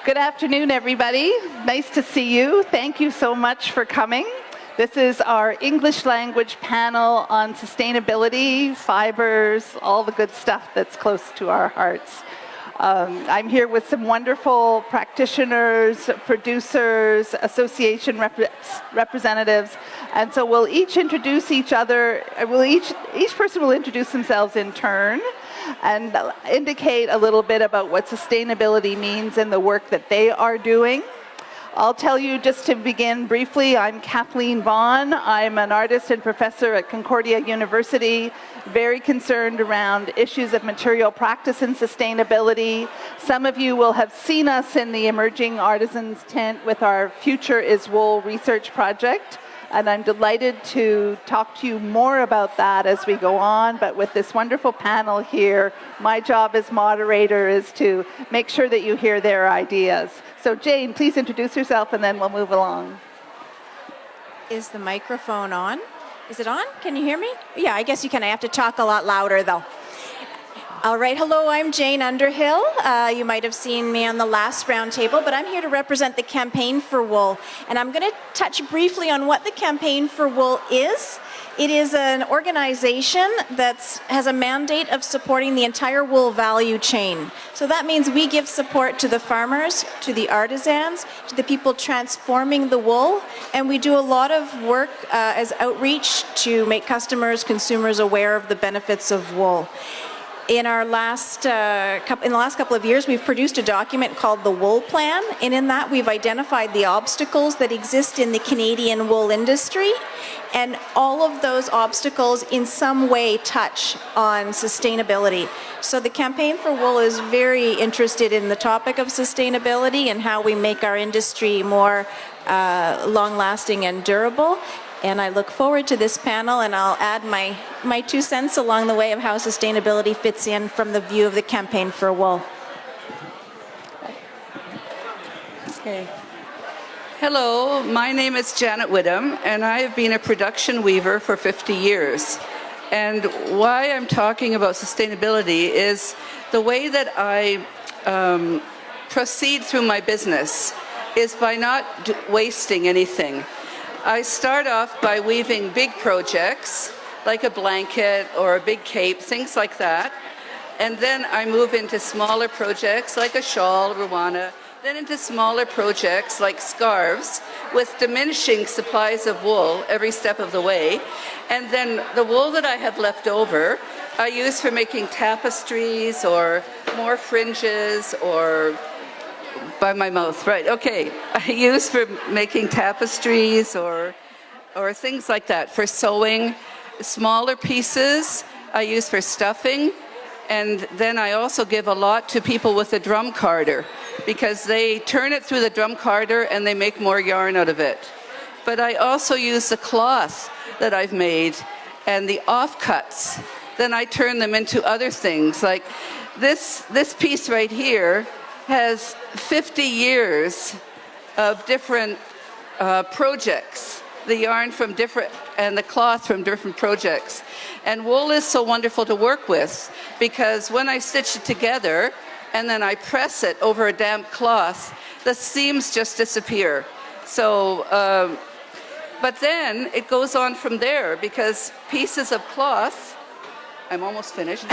Good afternoon, everybody. Nice to see you. Thank you so much for coming. This is our English language panel on sustainability, fibers, all the good stuff that's close to our hearts. I'm here with some wonderful practitioners, producers, association representatives, and so we'll each introduce each other. Each person will introduce themselves in turn and indicate a little bit about what sustainability means in the work that they are doing. I'll tell you just to begin briefly, I'm Kathleen Vaughan. I'm an artist and professor at Concordia University, very concerned around issues of material practice and sustainability. Some of you will have seen us in the Emerging Artisans tent with our Future is Wool research project. And I'm delighted to talk to you more about that as we go on. But with this wonderful panel here, my job as moderator is to make sure that you hear their ideas. So Jane, please introduce yourself and then we'll move along. Is the microphone on? Is it on? Can you hear me? Yeah, I guess you can. I have to talk a lot louder though. All right, hello, I'm Jane Underhill. You might have seen me on the last roundtable, but I'm here to represent the Campaign for Wool. And I'm going to touch briefly on what the Campaign for Wool is. It is an organization that has a mandate of supporting the entire wool value chain. So that means we give support to the farmers, to the artisans, to the people transforming the wool, and we do a lot of work as outreach to make customers, consumers aware of the benefits of wool. In the last couple of years, we've produced a document called the Wool Plan, and in that we've identified the obstacles that exist in the Canadian wool industry, and all of those obstacles in some way touch on sustainability. So the Campaign for Wool is very interested in the topic of sustainability and how we make our industry more long-lasting and durable. And I look forward to this panel, and I'll add my 2 cents along the way of how sustainability fits in from the view of the Campaign for Wool. Okay. Hello, my name is Janet Whittam, and I have been a production weaver for 50 years. And why I'm talking about sustainability is the way that I proceed through my business is by not wasting anything. I start off by weaving big projects, like a blanket or a big cape, things like that. And then I move into smaller projects, like a shawl, Rwanda, then into smaller projects, like scarves, with diminishing supplies of wool every step of the way. And then the wool that I have left over, I use for making tapestries or more fringes or by my mouth, right, okay. I use for making tapestries or things like that, for sewing. Smaller pieces I use for stuffing, and then I also give a lot to people with a drum carder because they turn it through the drum carder and they make more yarn out of it. But I also use the cloth that I've made and the offcuts. Then I turn them into other things, like this piece right here has 50 years of different projects, the yarn from different, and the cloth from different projects. And wool is so wonderful to work with because when I stitch it together and then I press it over a damp cloth, the seams just disappear. So, but then it goes on from there because pieces of cloth, I'm almost finished.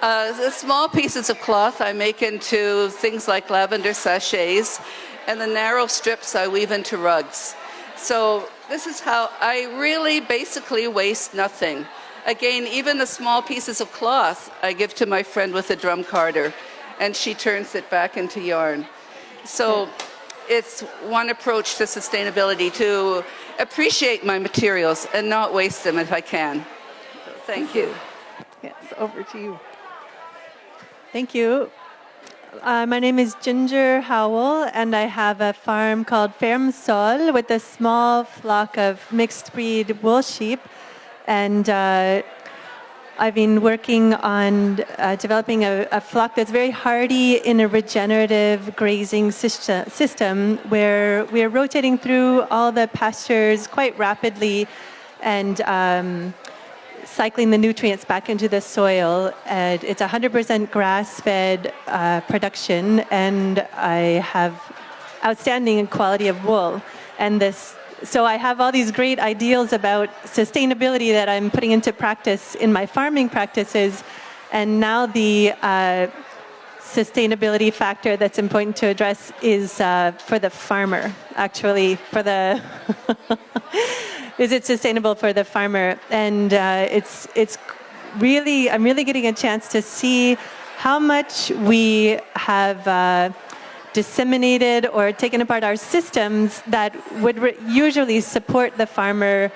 The small pieces of cloth I make into things like lavender sachets, and the narrow strips I weave into rugs. So this is how I really basically waste nothing. Again, even the small pieces of cloth I give to my friend with a drum carder, and she turns it back into yarn. So it's one approach to sustainability, to appreciate my materials and not waste them if I can. So thank you. Yes, over to you. Thank you. My name is Ginger Howell, and I have a farm called Ferme Sol with a small flock of mixed breed wool sheep. And I've been working on developing a flock that's very hardy in a regenerative grazing system where we're rotating through all the pastures quite rapidly and cycling the nutrients back into the soil. And it's 100% grass-fed production, and I have outstanding quality of wool. And so I have all these great ideals about sustainability that I'm putting into practice in my farming practices. And now the sustainability factor that's important to address is for the farmer, actually, for the is it sustainable for the farmer? And it's really, I'm really getting a chance to see how much we have disseminated or taken apart our systems that would usually support the farmer.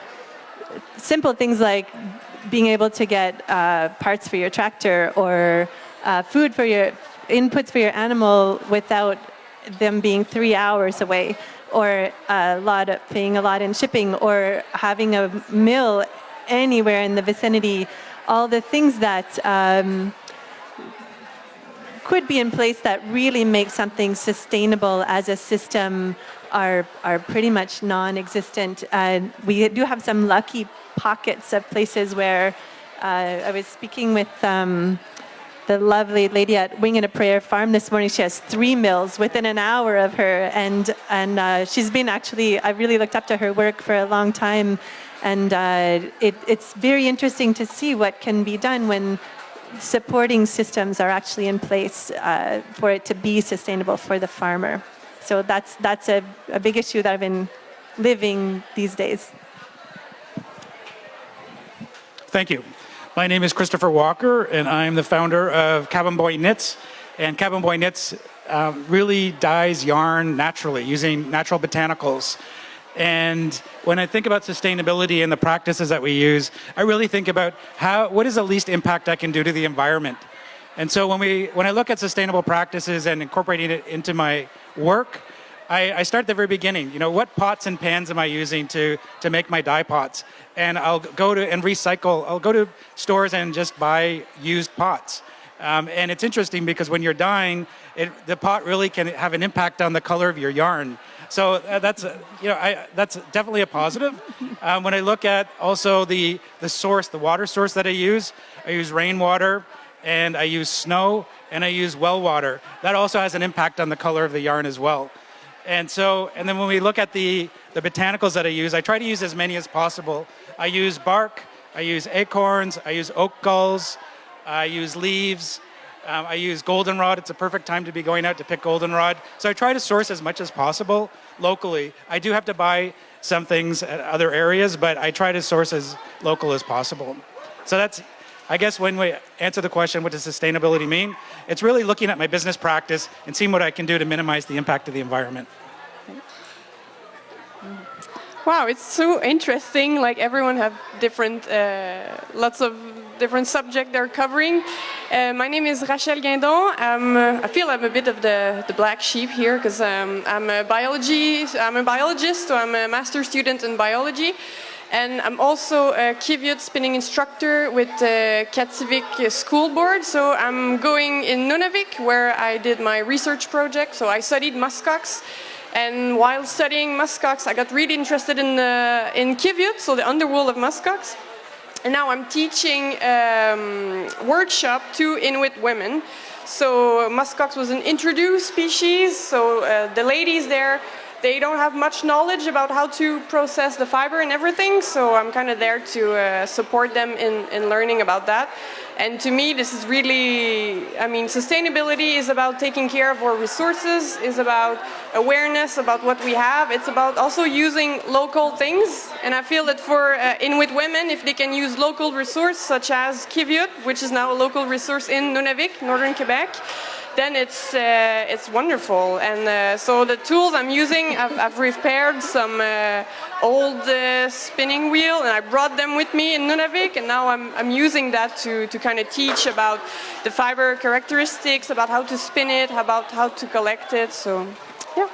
Simple things like being able to get parts for your tractor or food for your inputs for your animal without them being 3 hours away, or paying a lot in shipping, or having a mill anywhere in the vicinity. All the things that could be in place that really make something sustainable as a system are pretty much non-existent. We do have some lucky pockets of places where I was speaking with the lovely lady at Wing and a Prayer Farm this morning. She has 3 mills within an hour of her, and she's been actually, I really looked up to her work for a long time, and it's very interesting to see what can be done when supporting systems are actually in place for it to be sustainable for the farmer. So that's a big issue that I've been living these days. Thank you. My name is Christopher Walker, and I'm the founder of CabinBoy Knits. And CabinBoy Knits really dyes yarn naturally using natural botanicals. And when I think about sustainability and the practices that we use, I really think about what is the least impact I can do to the environment. And so when I look at sustainable practices and incorporating it into my work, I start at the very beginning. You know, what pots and pans am I using to make my dye pots? And I'll go to and recycle. I'll go to stores and just buy used pots. And it's interesting because when you're dyeing, the pot really can have an impact on the color of your yarn. So that's definitely a positive. When I look at also the source, the water source that I use rainwater, and I use snow, and I use well water. That also has an impact on the color of the yarn as well. And then when we look at the botanicals that I use, I try to use as many as possible. I use bark, I use acorns, I use oak galls, I use leaves, I use goldenrod. It's a perfect time to be going out to pick goldenrod. So I try to source as much as possible locally. I do have to buy some things at other areas, but I try to source as local as possible. So that's, I guess, when we answer the question, what does sustainability mean? It's really looking at my business practice and seeing what I can do to minimize the impact of the environment. Wow, it's so interesting. Like everyone have different, lots of different subjects they're covering. My name is Rachel Guindon. I feel I'm a bit of the black sheep here because I'm a biologist, so I'm a master's student in biology. And I'm also a Kivyut spinning instructor with the Katsivik School Board. So I'm going in Nunavik where I did my research project. So I studied muskox. And while studying muskox, I got really interested in Kivyut, so the underwool of muskox. And now I'm teaching workshop to Inuit women. So muskox was an introduced species, so the ladies there, they don't have much knowledge about how to process the fiber and everything, so I'm kind of there to support them in learning about that. And to me, this is really, I mean, sustainability is about taking care of our resources, is about awareness about what we have. It's about also using local things. And I feel that for Inuit women, if they can use local resources such as Kivyut, which is now a local resource in Nunavik, northern Quebec, then it's wonderful. And so the tools I'm using, I've repaired some old spinning wheel, and I brought them with me in Nunavik, and now I'm using that to kind of teach about the fiber characteristics, about how to spin it, about how to collect it. So, yeah.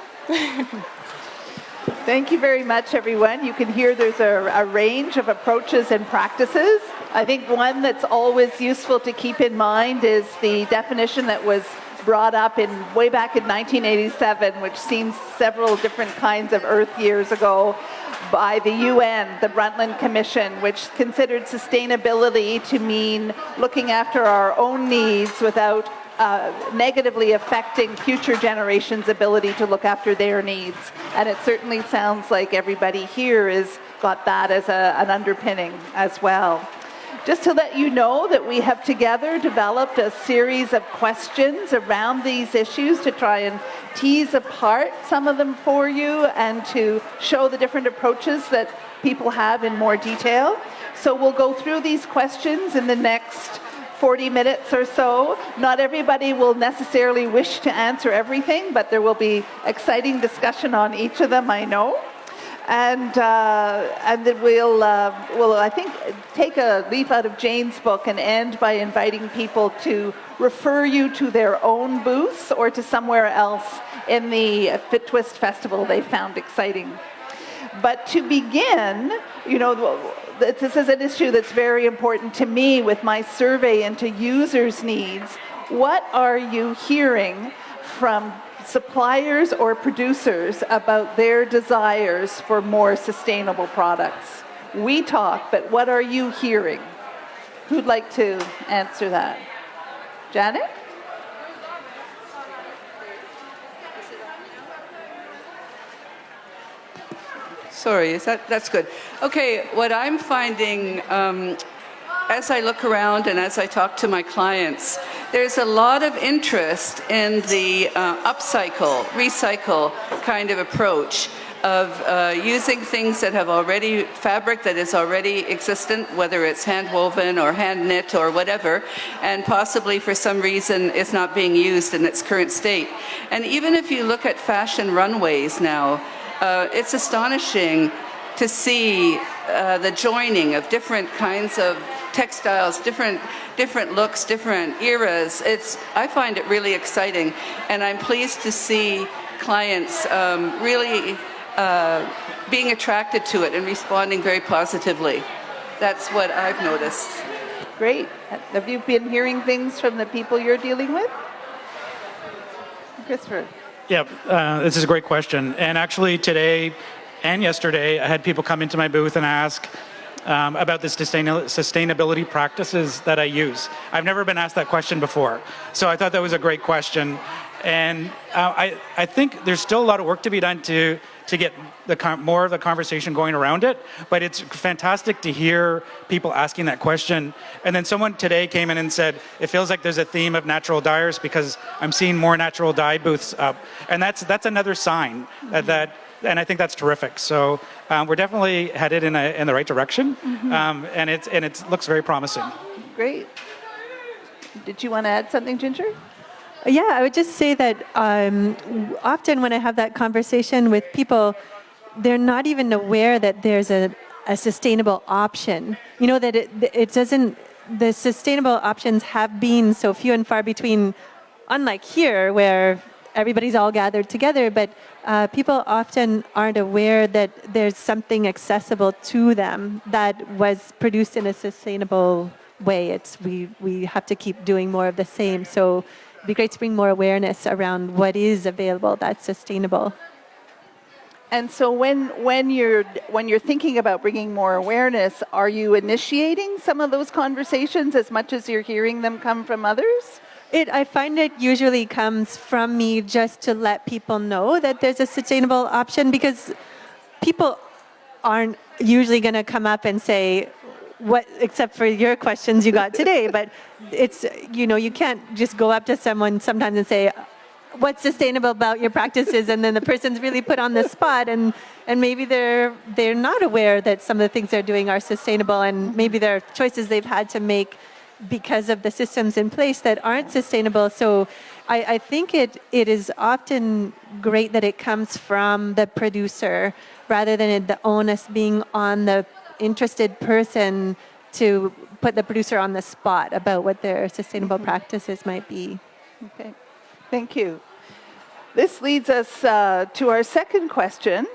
Thank you very much, everyone. You can hear there's a range of approaches and practices. I think one that's always useful to keep in mind is the definition that was brought up way back in 1987, which seems several different kinds of Earth years ago, by the UN, the Brundtland Commission, which considered sustainability to mean looking after our own needs without negatively affecting future generations' ability to look after their needs. And it certainly sounds like everybody here has got that as an underpinning as well. Just to let you know that we have together developed a series of questions around these issues to try and tease apart some of them for you and to show the different approaches that people have in more detail. So we'll go through these questions in the next 40 minutes or so. Not everybody will necessarily wish to answer everything, but there will be exciting discussion on each of them, I know. And then we'll, I think, take a leaf out of Jane's book and end by inviting people to refer you to their own booths or to somewhere else in the Twist Festival they found exciting. But to begin, you know, this is an issue that's very important to me with my survey into users' needs. What are you hearing from suppliers or producers about their desires for more sustainable products? We talk, but what are you hearing? Who'd like to answer that? Janet? Sorry, that's good. Okay, what I'm finding as I look around and as I talk to my clients, there's a lot of interest in the upcycle, recycle kind of approach of using things that have already, fabric that is already existent, whether it's hand-woven or hand-knit or whatever, and possibly for some reason is not being used in its current state. And even if you look at fashion runways now, it's astonishing to see the joining of different kinds of textiles, different looks, different eras. I find it really exciting, and I'm pleased to see clients really being attracted to it and responding very positively. That's what I've noticed. Great. Have you been hearing things from the people you're dealing with? Christopher? Yeah, this is a great question. And actually today and yesterday, I had people come into my booth and ask about the sustainability practices that I use. I've never been asked that question before. So I thought that was a great question. And I think there's still a lot of work to be done to get more of the conversation going around it. But it's fantastic to hear people asking that question. And then someone today came in and said, it feels like there's a theme of natural dyers because I'm seeing more natural dye booths up. And that's another sign that and I think that's terrific. So we're definitely headed in the right direction, and it looks very promising. Great. Did you want to add something, Ginger? Yeah, I would just say that often when I have that conversation with people, they're not even aware that there's a sustainable option. You know, that it doesn't, the sustainable options have been so few and far between, unlike here where everybody's all gathered together, but people often aren't aware that there's something accessible to them that was produced in a sustainable way. We have to keep doing more of the same. So it'd be great to bring more awareness around what is available that's sustainable. And so when you're thinking about bringing more awareness, are you initiating some of those conversations as much as you're hearing them come from others? I find it usually comes from me just to let people know that there's a sustainable option, because people aren't usually going to come up and say, what, except for your questions you got today, but it's, you know, you can't just go up to someone sometimes and say, what's sustainable about your practices, and then the person's really put on the spot, and maybe they're not aware that some of the things they're doing are sustainable, and maybe there are choices they've had to make because of the systems in place that aren't sustainable. So I think it is often great that it comes from the producer rather than the onus being on the interested person to put the producer on the spot about what their sustainable practices might be. Okay, thank you. This leads us to our second question.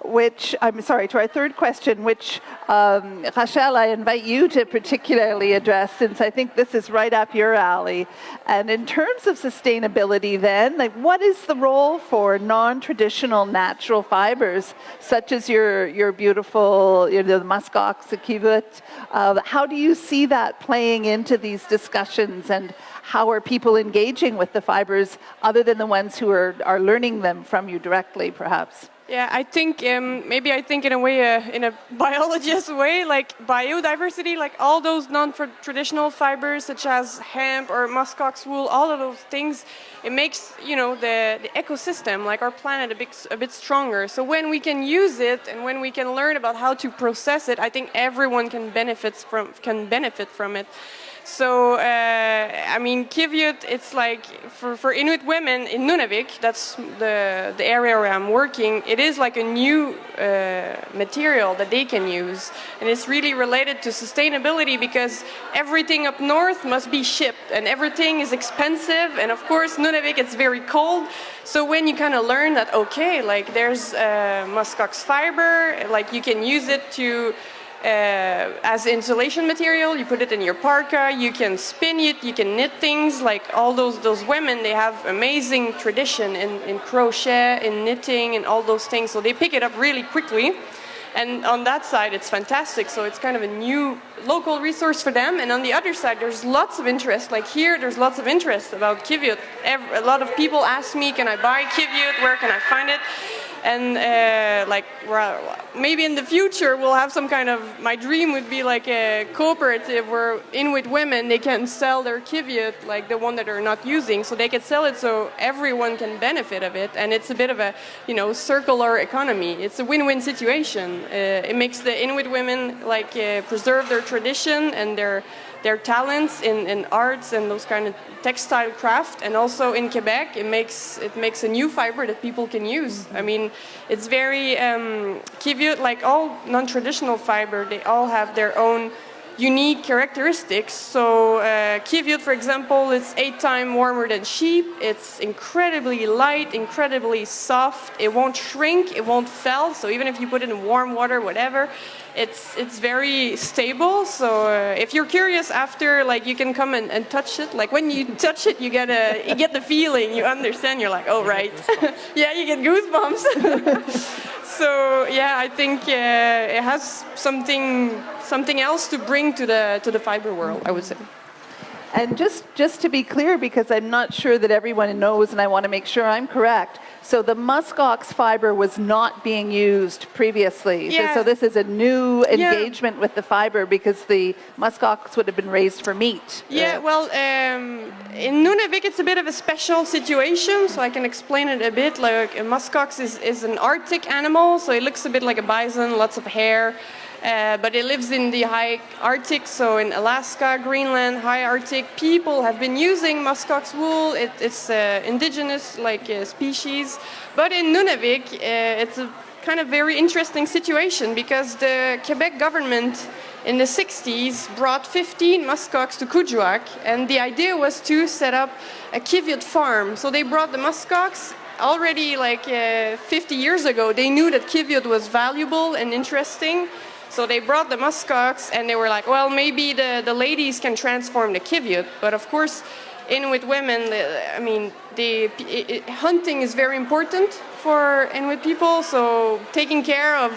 to our third question, which, Rachel, I invite you to particularly address, since I think this is right up your alley. And in terms of sustainability then, like, what is the role for non-traditional natural fibers, such as your beautiful, the muskox, the kievit? How do you see that playing into these discussions, and how are people engaging with the fibers other than the ones who are learning them from you directly, perhaps? Yeah, I think maybe I think in a way, in a biologist way, like biodiversity, like all those non-traditional fibers such as hemp or muskox wool, all of those things, it makes the ecosystem, like our planet, a bit stronger. So when we can use it and when we can learn about how to process it, I think everyone can benefit from it. So, I mean, kievit, it's like, for Inuit women in Nunavik, that's the area where I'm working, it is like a new material that they can use. And it's really related to sustainability because everything up north must be shipped and everything is expensive. And of course, Nunavik, it's very cold. So when you kind of learn that, okay, like there's muskox fiber, like you can use it to as insulation material, you put it in your parka, you can spin it, you can knit things, like all those women, they have amazing tradition in crochet, in knitting, and all those things, so they pick it up really quickly. And on that side, it's fantastic, so it's kind of a new local resource for them. And on the other side, there's lots of interest. Like here, there's lots of interest about kievit. A lot of people ask me, can I buy kievit? Where can I find it? And maybe in the future we'll have some kind of, my dream would be like a cooperative where Inuit women, they can sell their kievit, like the one that they're not using, so they can sell it so everyone can benefit of it. And it's a bit of a, circular economy. It's a win-win situation. It makes the Inuit women preserve their tradition and their talents in arts and those kind of textile craft, and also in Quebec it makes a new fiber that people can use. I mean, it's very kievit, like all non-traditional fiber, they all have their own unique characteristics. So kievit, for example, it's 8 times warmer than sheep. It's incredibly light, incredibly soft. It won't shrink, it won't fell. So even if you put it in warm water, whatever, it's very stable. So if you're curious after, like, you can come and touch it. Like when you touch it, you get the feeling. You understand. You're like, oh right, yeah, you get goosebumps. So yeah, I think it has something else to bring to the fiber world, I would say. And just to be clear, because I'm not sure that everyone knows, and I want to make sure I'm correct. So the muskox fiber was not being used previously. Yeah. So this is a new engagement with the fiber, because the muskox would have been raised for meat. Yeah, well, in Nunavik it's a bit of a special situation, so I can explain it a bit. Like a muskox is an Arctic animal, so it looks a bit like a bison, lots of hair. But it lives in the high Arctic, so in Alaska, Greenland, high Arctic. People have been using muskox wool. It's indigenous species. But in Nunavik, it's a kind of very interesting situation, because the Quebec government in the 60s brought 15 muskox to Kuujjuaq, and the idea was to set up a kievit farm. So they brought the muskox. Already 50 years ago, they knew that kievit was valuable and interesting. So they brought the muskox, and they were like, well, maybe the ladies can transform the kievit. But of course, Inuit women, I mean, hunting is very important for Inuit people. So taking care of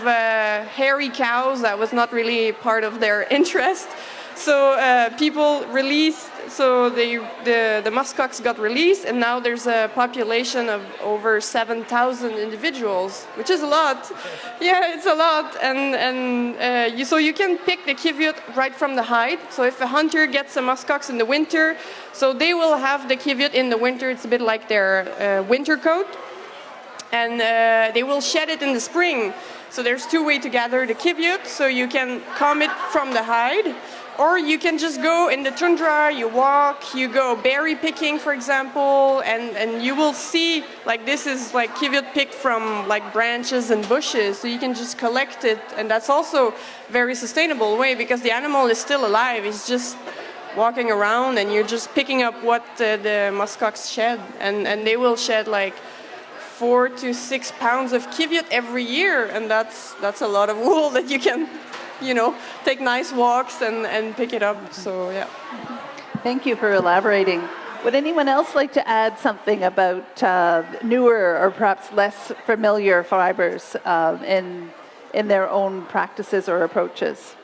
hairy cows, that was not really part of their interest. So people released, so the muskox got released, and now there's a population of over 7,000 individuals, which is a lot. Yeah, it's a lot. And so you can pick the kievit right from the hide. So if a hunter gets a muskox in the winter, so they will have the kievit in the winter. It's a bit like their winter coat. And they will shed it in the spring. So there's 2 ways to gather the kievit. So you can comb it from the hide, or you can just go in the tundra, you walk, you go berry picking, for example, and you will see, like, this is like kievit picked from like branches and bushes, so you can just collect it, and that's also very sustainable way, because the animal is still alive, it's just walking around, and you're just picking up what the muskox shed, and they will shed like 4 to 6 pounds of kivyut every year, and that's a lot of wool that you can, take nice walks and pick it up. So yeah. Thank you for elaborating. Would anyone else like to add something about newer or perhaps less familiar fibers in their own practices or approaches?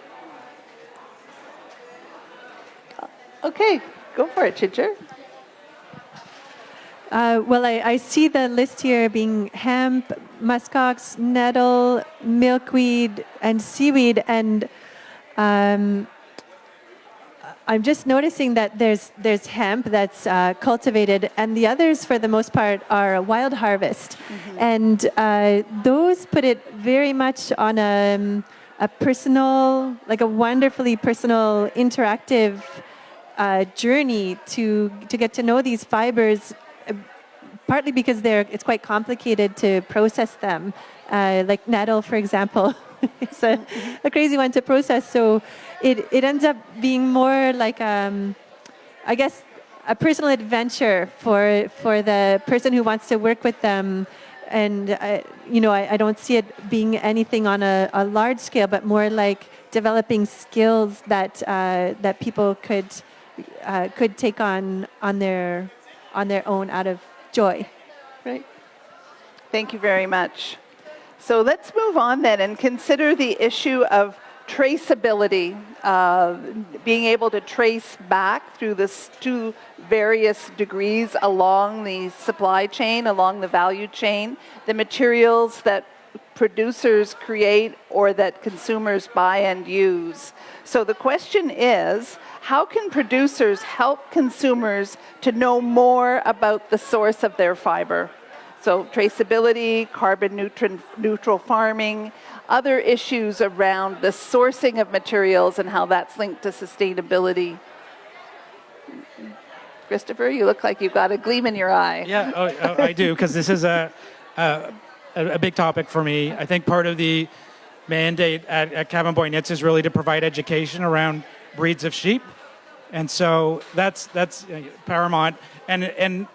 Okay, go for it, Ginger. Well, I see the list here being hemp, muskox, nettle, milkweed, and seaweed, and I'm just noticing that there's hemp that's cultivated, and the others, for the most part, are wild harvest, and those put it very much on a personal, like a wonderfully personal, interactive journey to get to know these fibers. Partly because it's quite complicated to process them, like nettle, for example. It's a crazy one to process. So it ends up being more like, I guess, a personal adventure for the person who wants to work with them. And I don't see it being anything on a large scale, but more like developing skills that people could take on their own out of joy. Right. Thank you very much. So let's move on then and consider the issue of traceability, being able to trace back through this to various degrees along the supply chain, along the value chain, the materials that producers create or that consumers buy and use. So the question is, how can producers help consumers to know more about the source of their fiber? So traceability, carbon neutral farming, other issues around the sourcing of materials and how that's linked to sustainability. Christopher, you look like you've got a gleam in your eye. Yeah, I do, because this is a big topic for me. I think part of the mandate at CabinBoy Knits is really to provide education around breeds of sheep, and so that's paramount. And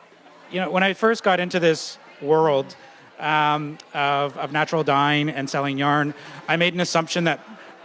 when I first got into this world of natural dyeing and selling yarn, I made an assumption that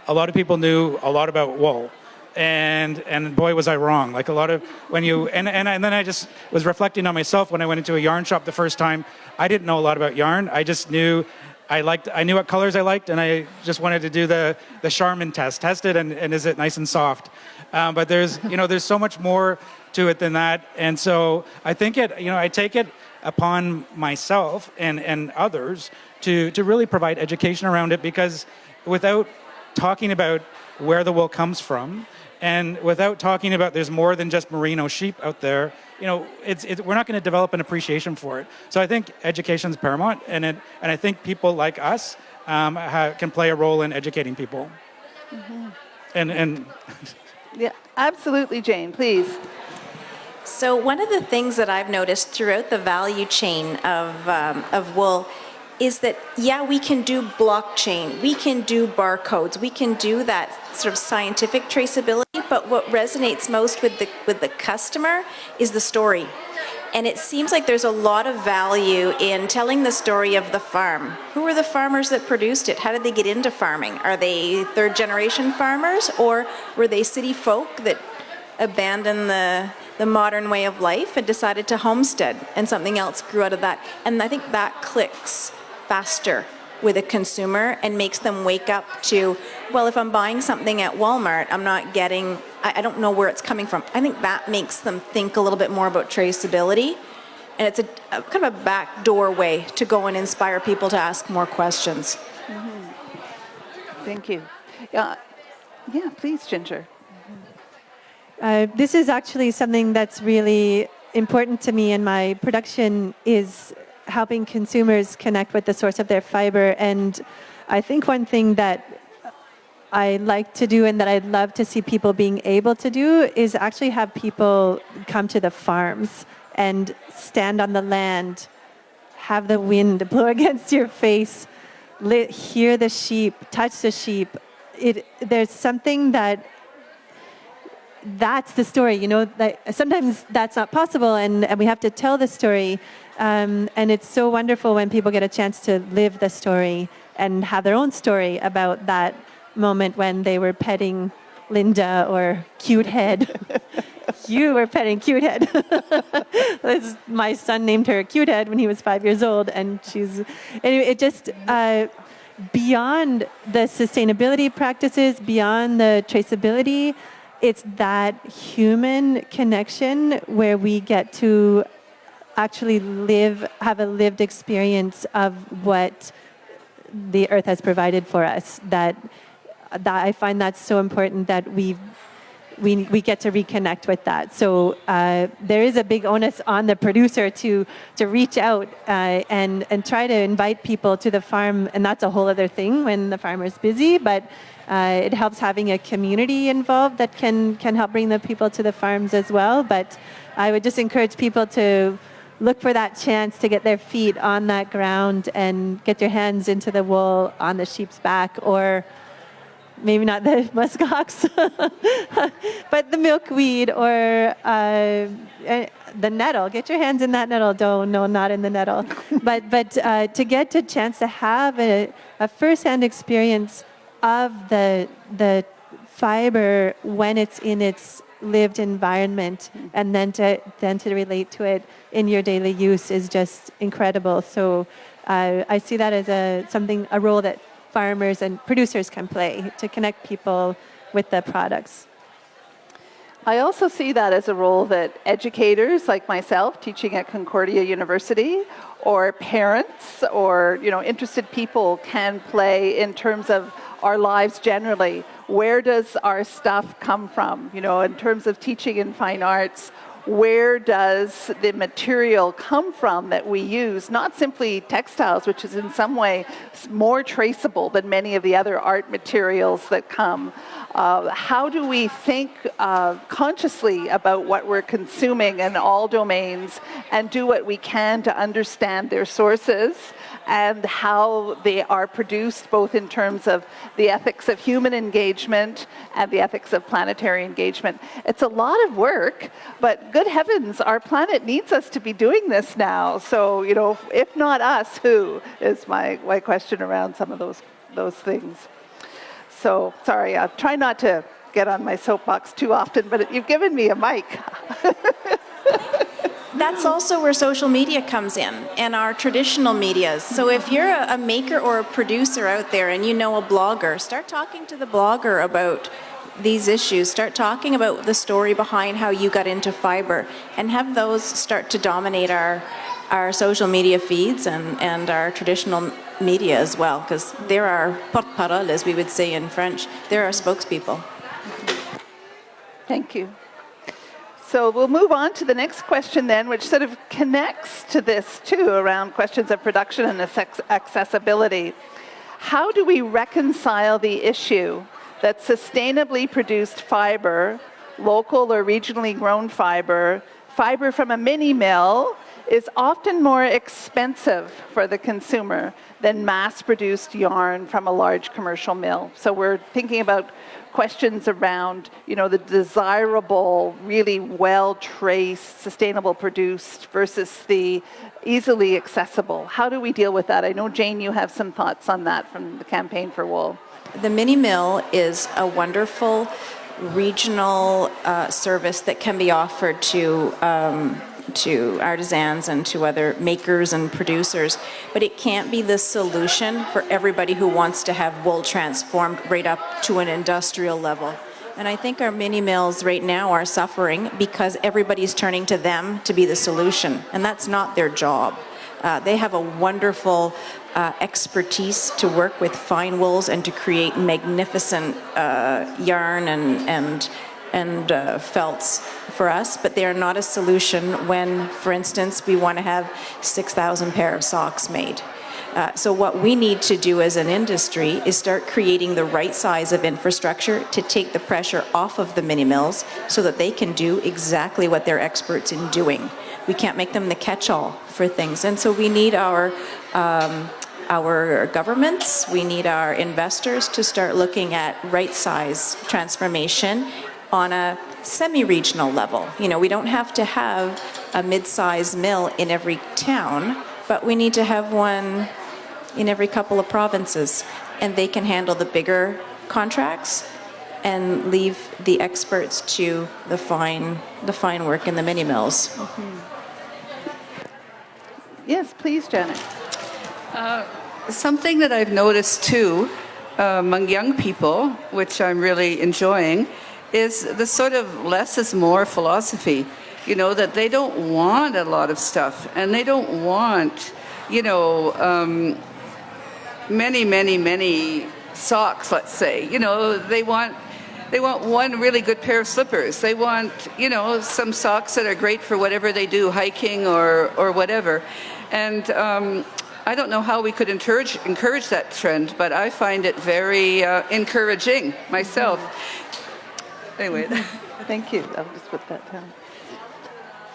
a lot of people knew a lot about wool, and boy was I wrong. Like a lot of and then I just was reflecting on myself when I went into a yarn shop the first time. I didn't know a lot about yarn. I just knew I knew what colors I liked, and I just wanted to do the Charmin test it, and is it nice and soft? But there's so much more to it than that, and so I think I take it upon myself and others to really provide education around it, because without talking about where the wool comes from, and without talking about there's more than just merino sheep out there, we're not going to develop an appreciation for it. So I think education is paramount, and I think people like us can play a role in educating people. Mm-hmm. And yeah, absolutely, Jane, please. So one of the things that I've noticed throughout the value chain of wool is that, we can do blockchain, we can do barcodes, we can do that sort of scientific traceability, but what resonates most with the customer is the story. And it seems like there's a lot of value in telling the story of the farm. Who were the farmers that produced it? How did they get into farming? Are they third-generation farmers, or were they city folk that abandoned the modern way of life and decided to homestead, and something else grew out of that? And I think that clicks faster with a consumer and makes them wake up to, well, if I'm buying something at Walmart, I don't know where it's coming from. I think that makes them think a little bit more about traceability, and it's a kind of a backdoor way to go and inspire people to ask more questions. Mm-hmm. Thank you. Yeah, please, Ginger. This is actually something that's really important to me in my production, is helping consumers connect with the source of their fiber. And I think one thing that I like to do and that I'd love to see people being able to do is actually have people come to the farms and stand on the land, have the wind blow against your face, hear the sheep, touch the sheep. There's something that's the story, that sometimes that's not possible, and we have to tell the story. And it's so wonderful when people get a chance to live the story and have their own story about that moment when they were petting Linda or Cute Head. You were petting Cute Head. My son named her Cute Head when he was 5 years old, and anyway, it just beyond the sustainability practices, beyond the traceability, it's that human connection where we get to actually have a lived experience of what the earth has provided for us. That I find that's so important that we get to reconnect with that. So there is a big onus on the producer to reach out and try to invite people to the farm, and that's a whole other thing when the farmer's busy, but it helps having a community involved that can help bring the people to the farms as well. But I would just encourage people to look for that chance to get their feet on that ground and get your hands into the wool on the sheep's back, or maybe not the muskox, but the milkweed or the nettle. Get your hands in that nettle. No, not in the nettle. But to get a chance to have a first-hand experience of the fiber when it's in its lived environment, and then to relate to it in your daily use is just incredible. So I see that as a role that farmers and producers can play to connect people with the products. I also see that as a role that educators like myself teaching at Concordia University, or parents, or interested people can play in terms of our lives generally. Where does our stuff come from? In terms of teaching in fine arts, where does the material come from that we use? Not simply textiles, which is in some way more traceable than many of the other art materials that come. How do we think consciously about what we're consuming in all domains and do what we can to understand their sources and how they are produced, both in terms of the ethics of human engagement and the ethics of planetary engagement? It's a lot of work, but good heavens, our planet needs us to be doing this now. So, if not us, who is my question around some of those things. So, sorry, I'll try not to get on my soapbox too often, but you've given me a mic. That's also where social media comes in, and our traditional medias. So if you're a maker or a producer out there and you know a blogger, start talking to the blogger about these issues. Start talking about the story behind how you got into fiber, and have those start to dominate our social media feeds and our traditional media as well, because they're our porte-parole, as we would say in French. They're our spokespeople. Thank you. So we'll move on to the next question then, which sort of connects to this too, around questions of production and accessibility. How do we reconcile the issue that sustainably produced fiber, local or regionally grown fiber from a mini mill, is often more expensive for the consumer than mass-produced yarn from a large commercial mill? So we're thinking about questions around, the desirable, really well-traced, sustainable produced versus the easily accessible. How do we deal with that? I know, Jane, you have some thoughts on that from the Campaign for Wool. The mini mill is a wonderful regional service that can be offered to artisans and to other makers and producers, but it can't be the solution for everybody who wants to have wool transformed right up to an industrial level. And I think our mini mills right now are suffering because everybody's turning to them to be the solution, and that's not their job. They have a wonderful expertise to work with fine wools and to create magnificent yarn and felts for us, but they are not a solution when, for instance, we want to have 6,000 pair of socks made. So what we need to do as an industry is start creating the right size of infrastructure to take the pressure off of the mini mills so that they can do exactly what they're experts in doing. We can't make them the catch-all for things. And so we need our governments, we need our investors to start looking at right size transformation on a semi-regional level. We don't have to have a mid-sized mill in every town, but we need to have one in every couple of provinces, and they can handle the bigger contracts and leave the experts to the fine work in the mini mills. Yes, please, Janet. Something that I've noticed too among young people, which I'm really enjoying, is the sort of less is more philosophy. You know, that they don't want a lot of stuff, and they don't want, many socks, let's say. You know, they want one really good pair of slippers. They want, some socks that are great for whatever they do, hiking or whatever. And I don't know how we could encourage that trend, but I find it very encouraging myself. Anyway. Thank you. I'll just put that down.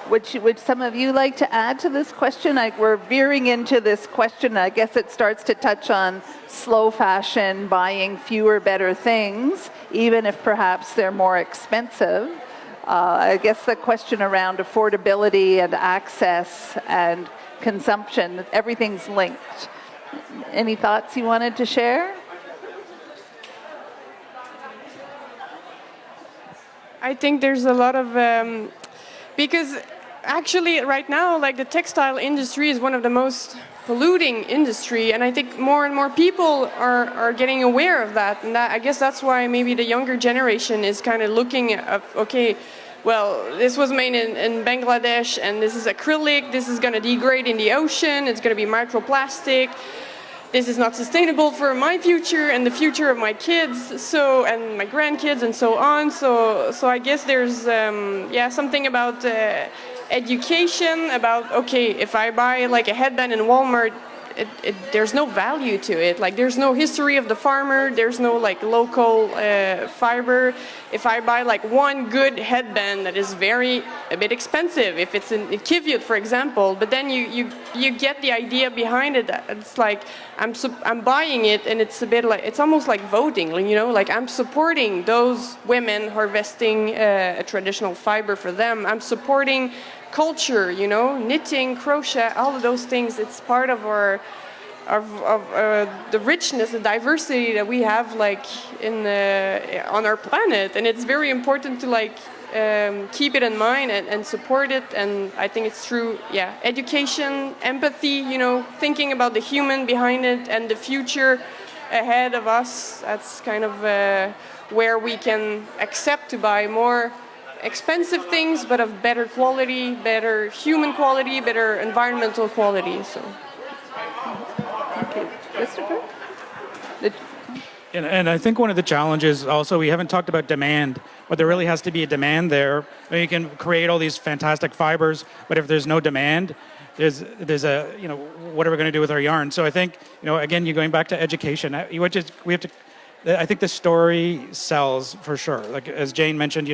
Would some of you like to add to this question? We're veering into this question. I guess it starts to touch on slow fashion, buying fewer, better things, even if perhaps they're more expensive. I guess the question around affordability and access and consumption, everything's linked. Any thoughts you wanted to share? I think there's a lot of because actually right now, like, the textile industry is one of the most polluting industry, and I think more and more people are getting aware of that, and I guess that's why maybe the younger generation is kind of looking at, okay, well, this was made in Bangladesh, and this is acrylic, this is going to degrade in the ocean, it's going to be microplastic, this is not sustainable for my future and the future of my kids, and my grandkids and so on. So I guess there's something about education, about, okay, if I buy like a headband in Walmart, there's no value to it. Like, there's no history of the farmer, there's no like local fiber. If I buy like one good headband that is a bit expensive, if it's in Kivyut, for example, but then you get the idea behind it. It's like I'm buying it, and it's a bit like, it's almost like voting, like I'm supporting those women harvesting a traditional fiber for them. I'm supporting culture, knitting, crochet, all of those things. It's part of our the richness, the diversity that we have, like, on our planet, and it's very important to keep it in mind and support it. And I think it's through education, empathy, thinking about the human behind it and the future ahead of us. That's kind of where we can accept to buy more expensive things, but of better quality, better human quality, better environmental quality. So. Thank you. Christopher? And I think one of the challenges also, we haven't talked about demand, but there really has to be a demand there. I mean, you can create all these fantastic fibers, but if there's no demand, there's a, what are we going to do with our yarn? So I think, again, you're going back to education. I think the story sells for sure. Like, as Jane mentioned,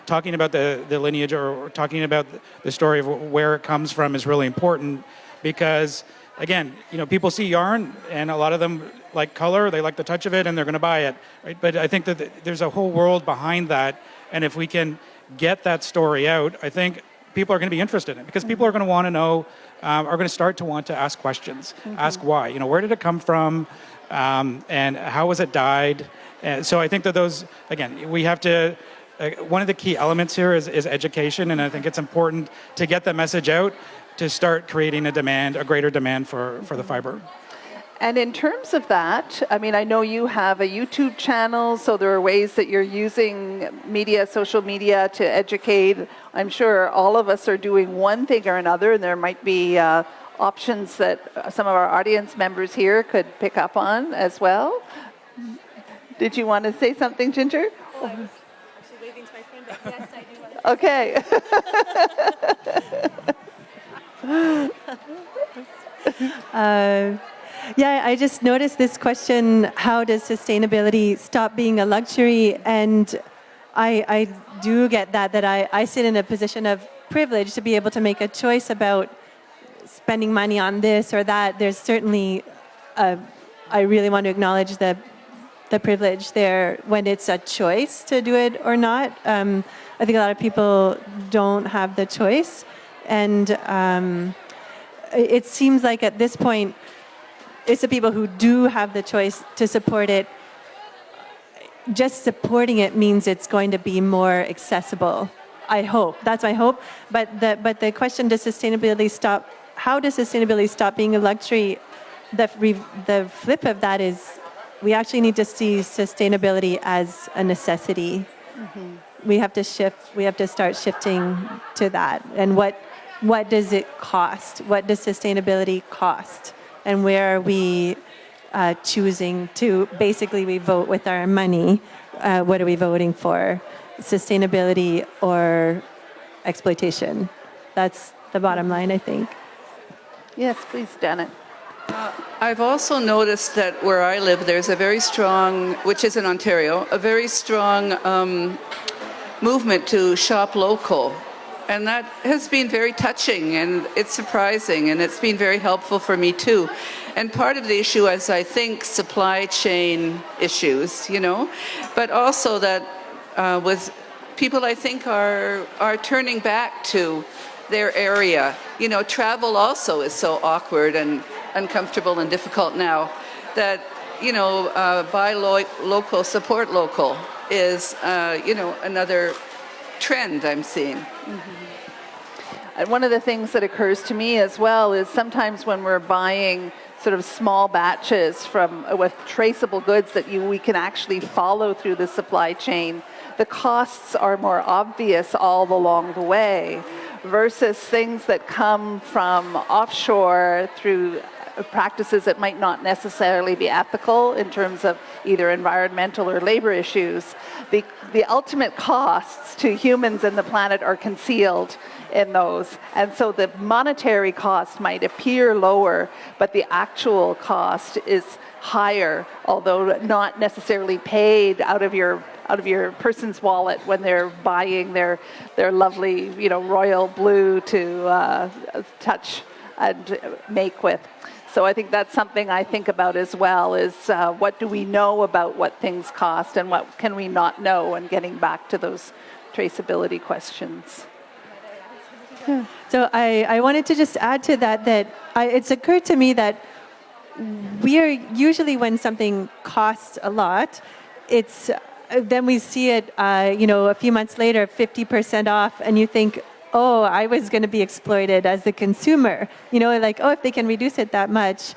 talking about the lineage or talking about the story of where it comes from is really important, because, again, people see yarn and a lot of them like color, they like the touch of it, and they're going to buy it, right? But I think that there's a whole world behind that, and if we can get that story out, I think people are going to be interested in it, because people are going to want to know, are going to start to want to ask questions, ask why. Where did it come from? And how was it dyed? And so I think that those, again, we have to, one of the key elements here is education, and I think it's important to get the message out to start creating a greater demand for the fiber. And in terms of that, I mean, I know you have a YouTube channel, so there are ways that you're using social media to educate. I'm sure all of us are doing one thing or another, and there might be options that some of our audience members here could pick up on as well. Did you want to say something, Ginger? Oh, I was actually waving to my friend, but yes, I do. Okay. I just noticed this question, how does sustainability stop being a luxury? And I do get that I sit in a position of privilege to be able to make a choice about spending money on this or that. There's certainly, I really want to acknowledge the privilege there when it's a choice to do it or not. I think a lot of people don't have the choice. And it seems like at this point, it's the people who do have the choice to support it. Just supporting it means it's going to be more accessible. I hope. That's my hope. But the question, does sustainability stop? How does sustainability stop being a luxury? The flip of that is we actually need to see sustainability as a necessity. Mm-hmm. We have to shift. We have to start shifting to that. And what does it cost? What does sustainability cost? And where are we choosing to? Basically, we vote with our money. What are we voting for? Sustainability or exploitation? That's the bottom line, I think. Yes, please, Janet. I've also noticed that where I live, there's a very strong, which is in Ontario, a very strong movement to shop local. And that has been very touching, and it's surprising, and it's been very helpful for me too. And part of the issue is, I think, supply chain issues, but also that with people, I think, are turning back to their area. Travel also is so awkward and uncomfortable and difficult now that, buy local, support local is, another trend I'm seeing. Mm-hmm. And one of the things that occurs to me as well is sometimes when we're buying sort of small batches with traceable goods that we can actually follow through the supply chain, the costs are more obvious all along the way versus things that come from offshore through practices that might not necessarily be ethical in terms of either environmental or labor issues. The ultimate costs to humans and the planet are concealed in those. And so the monetary cost might appear lower, but the actual cost is higher, although not necessarily paid out of your person's wallet when they're buying their lovely, royal blue to touch and make with. So I think that's something I think about as well, is what do we know about what things cost and what can we not know, and getting back to those traceability questions. Yeah. So I wanted to just add to that it's occurred to me that we are usually, when something costs a lot, then we see it, a few months later, 50% off, and you think, oh, I was going to be exploited as the consumer. If they can reduce it that much,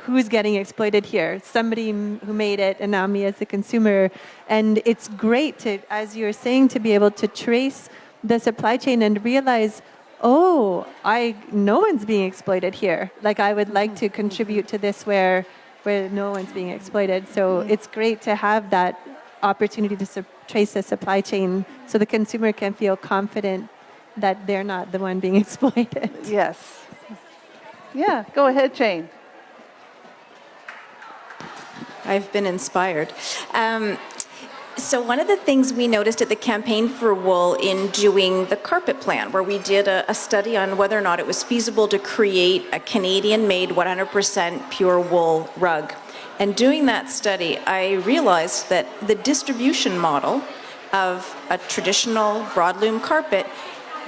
who's getting exploited here? Somebody who made it, and now me as the consumer. And it's great to, as you're saying, to be able to trace the supply chain and realize, no one's being exploited here. I would like to contribute to this where no one's being exploited. So it's great to have that opportunity to trace the supply chain so the consumer can feel confident that they're not the one being exploited. Yes. Yeah, go ahead, Jane. I've been inspired. So one of the things we noticed at the Campaign for Wool in doing the carpet plan, where we did a study on whether or not it was feasible to create a Canadian-made 100% pure wool rug. And doing that study, I realized that the distribution model of a traditional broadloom carpet,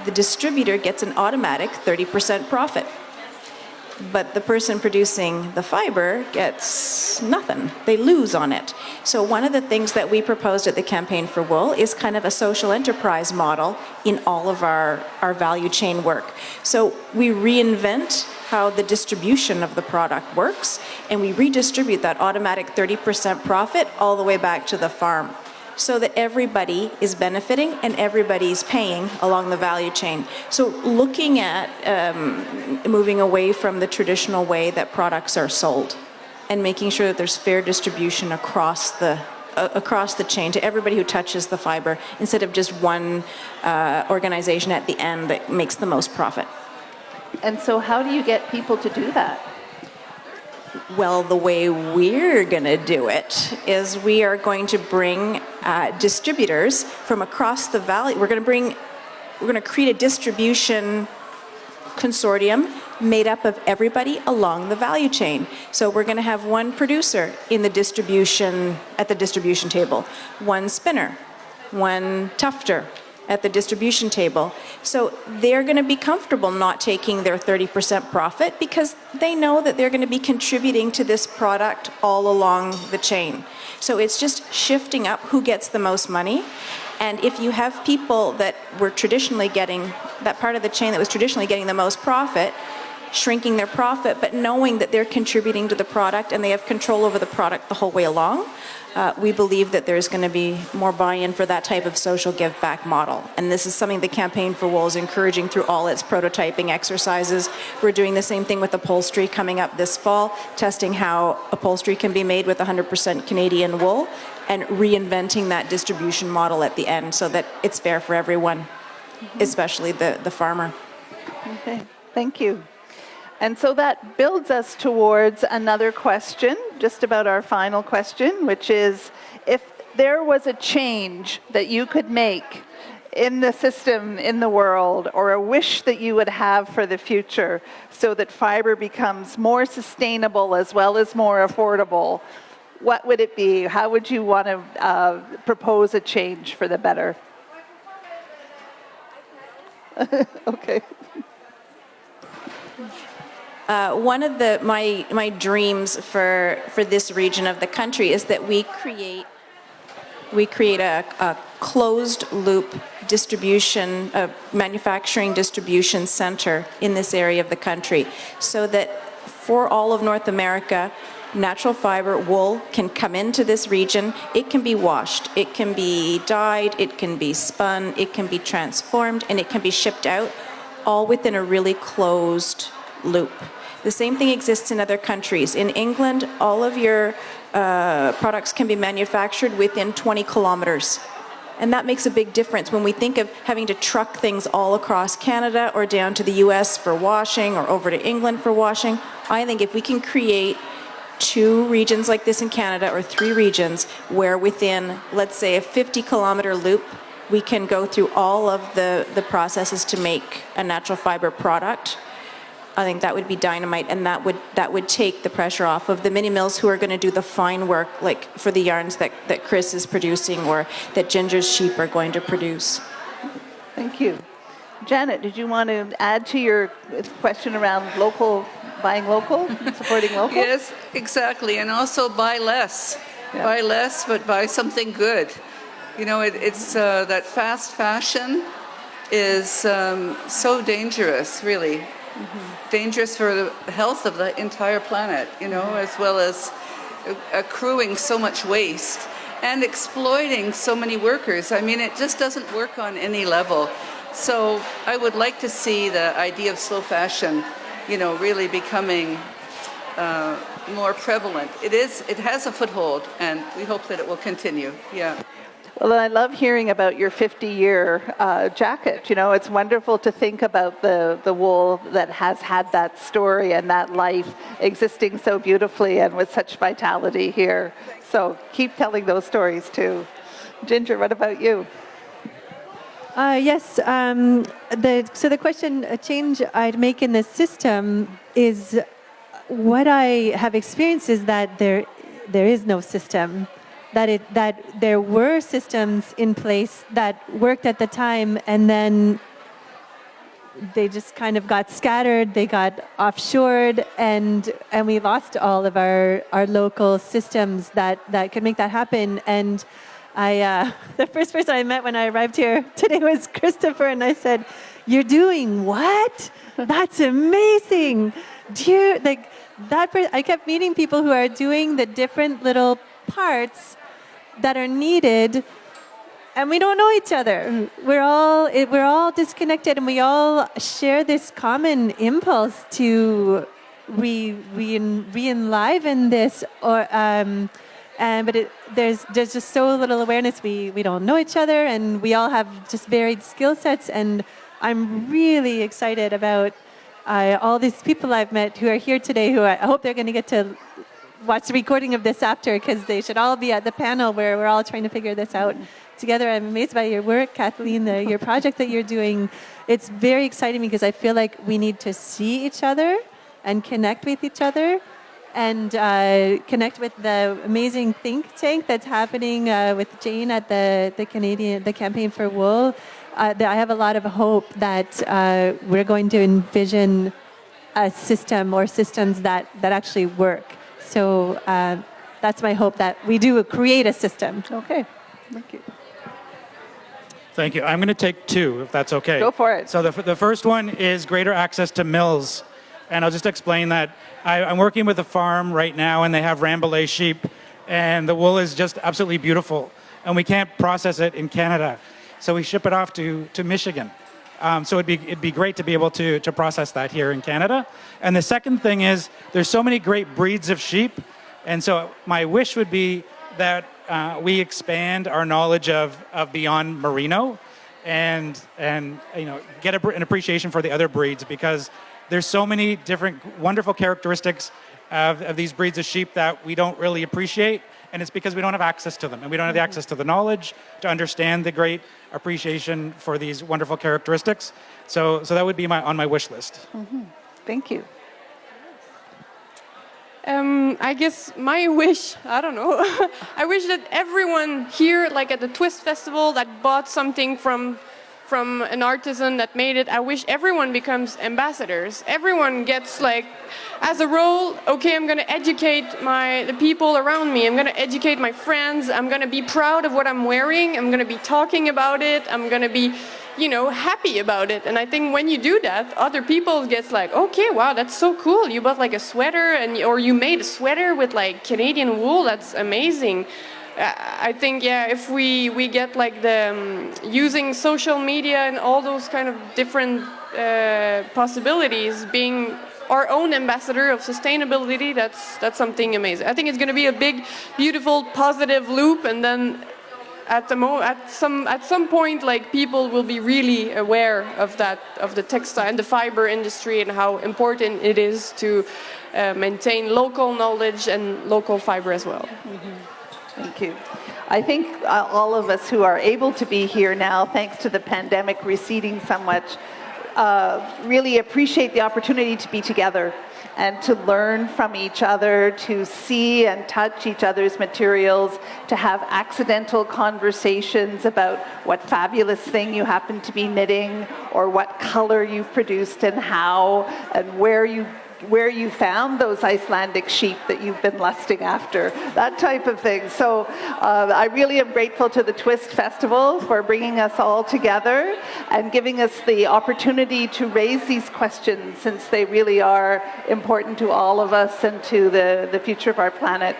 the distributor gets an automatic 30% profit. But the person producing the fiber gets nothing. They lose on it. So one of the things that we proposed at the Campaign for Wool is kind of a social enterprise model in all of our value chain work. So we reinvent how the distribution of the product works, and we redistribute that automatic 30% profit all the way back to the farm, so that everybody is benefiting and everybody's paying along the value chain. So looking at moving away from the traditional way that products are sold and making sure that there's fair distribution across the chain to everybody who touches the fiber, instead of just one organization at the end that makes the most profit. And so how do you get people to do that? Well, the way we're going to do it is we are going to bring distributors from across the valley. We're going to create a distribution consortium made up of everybody along the value chain. So we're going to have one producer in the distribution, at the distribution table, one spinner, one tufter, at the distribution table. So they're going to be comfortable not taking their 30% profit because they know that they're going to be contributing to this product all along the chain. So it's just shifting up who gets the most money. And if you have people that were traditionally getting, that part of the chain that was traditionally getting the most profit, shrinking their profit, but knowing that they're contributing to the product and they have control over the product the whole way along, we believe that there's going to be more buy-in for that type of social give-back model. And this is something the Campaign for Wool is encouraging through all its prototyping exercises. We're doing the same thing with upholstery coming up this fall, testing how upholstery can be made with 100% Canadian wool and reinventing that distribution model at the end so that it's fair for everyone, especially the farmer. Okay, thank you. And so that builds us towards another question, just about our final question, which is, if there was a change that you could make in the system, in the world, or a wish that you would have for the future so that fiber becomes more sustainable as well as more affordable, what would it be? How would you want to propose a change for the better? Okay. One of my dreams for this region of the country is that we create a closed loop distribution, manufacturing distribution center in this area of the country, so that for all of North America, natural fiber wool can come into this region. It can be washed, it can be dyed, it can be spun, it can be transformed, and it can be shipped out, all within a really closed loop. The same thing exists in other countries. In England, all of your products can be manufactured within 20 kilometers. And that makes a big difference when we think of having to truck things all across Canada or down to the US for washing or over to England for washing. I think if we can create 2 regions like this in Canada or 3 regions where within, let's say, a 50-kilometer loop, we can go through all of the processes to make a natural fiber product, I think that would be dynamite, and that would take the pressure off of the mini mills who are going to do the fine work, like for the yarns that Chris is producing or that Ginger's sheep are going to produce. Thank you. Janet, did you want to add to your question around buying local, supporting local? Yes, exactly, and also buy less. Yeah. Buy less, but buy something good. You know, it's that fast fashion is so dangerous, really. Mm-hmm. Dangerous for the health of the entire planet, you know, as well as accruing so much waste and exploiting so many workers. I mean, it just doesn't work on any level. So I would like to see the idea of slow fashion, you know, really becoming more prevalent. It has a foothold, and we hope that it will continue. Yeah. Well, I love hearing about your 50-year jacket. You know, it's wonderful to think about the wool that has had that story and that life existing so beautifully and with such vitality here. So keep telling those stories too. Ginger, what about you? Yes. So the question, a change I'd make in the system is, what I have experienced is that there is no system. That there were systems in place that worked at the time, and then they just kind of got scattered, they got offshored, and we lost all of our local systems that could make that happen. And the first person I met when I arrived here today was Christopher, and I said, "You're doing what? That's amazing!" I kept meeting people who are doing the different little parts that are needed, and we don't know each other. We're all disconnected, and we all share this common impulse to re-enliven this. But there's just so little awareness. We don't know each other, and we all have just varied skill sets. And I'm really excited about all these people I've met who are here today. Who I hope they're going to get to watch the recording of this after, because they should all be at the panel where we're all trying to figure this out together. I'm amazed by your work, Kathleen, your project that you're doing. It's very exciting because I feel like we need to see each other and connect with each other and connect with the amazing think tank that's happening with Jane at the Campaign for Wool. I have a lot of hope that we're going to envision a system or systems that actually work. So that's my hope, that we do create a system. Okay, thank you. Thank you. I'm going to take two, if that's okay. Go for it. So the first one is greater access to mills. And I'll just explain that. I'm working with a farm right now, and they have Rambouillet sheep, and the wool is just absolutely beautiful. And we can't process it in Canada, so we ship it off to Michigan. So it'd be great to be able to process that here in Canada. And the second thing is, there's so many great breeds of sheep, and so my wish would be that we expand our knowledge of beyond merino, and get an appreciation for the other breeds, because there's so many different wonderful characteristics of these breeds of sheep that we don't really appreciate, and it's because we don't have access to them, and we don't have the access to the knowledge to understand the great appreciation for these wonderful characteristics. So that would be on my wish list. Mm-hmm. Thank you. I guess my wish, I don't know, I wish that everyone here, like at the Twist Festival, that bought something from an artisan that made it, I wish everyone becomes ambassadors. Everyone gets as a role, okay, I'm going to educate the people around me. I'm going to educate my friends. I'm going to be proud of what I'm wearing. I'm going to be talking about it. I'm going to be, happy about it. And I think when you do that, other people get okay, wow, that's so cool. You bought a sweater, or you made a sweater with Canadian wool. That's amazing. I think, if we get the using social media and all those kind of different possibilities, being our own ambassador of sustainability, that's something amazing. I think it's going to be a big, beautiful, positive loop, and then at some point, people will be really aware of the textile and the fiber industry, and how important it is to maintain local knowledge and local fiber as well. Mm-hmm. Thank you. I think all of us who are able to be here now, thanks to the pandemic receding somewhat, really appreciate the opportunity to be together and to learn from each other, to see and touch each other's materials, to have accidental conversations about what fabulous thing you happen to be knitting, or what color you've produced and how, and where you found those Icelandic sheep that you've been lusting after, that type of thing. So I really am grateful to the Twist Festival for bringing us all together and giving us the opportunity to raise these questions, since they really are important to all of us and to the future of our planet.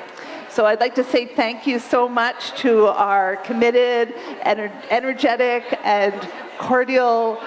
So I'd like to say thank you so much to our committed, energetic, and cordial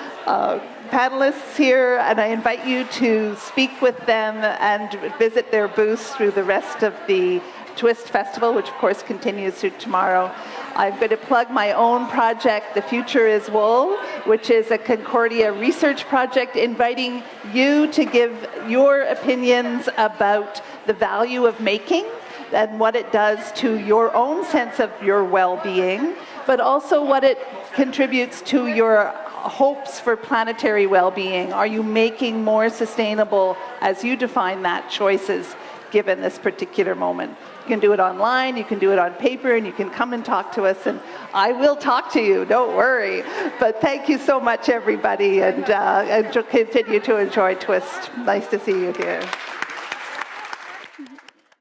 panelists here, and I invite you to speak with them and visit their booths through the rest of the Twist Festival, which of course continues through tomorrow. I'm going to plug my own project, The Future is Wool, which is a Concordia research project inviting you to give your opinions about the value of making and what it does to your own sense of your well-being, but also what it contributes to your hopes for planetary well-being. Are you making more sustainable, as you define that, choices given this particular moment? You can do it online, you can do it on paper, and you can come and talk to us, and I will talk to you, don't worry. But thank you so much, everybody, and continue to enjoy Twist. Nice to see you here.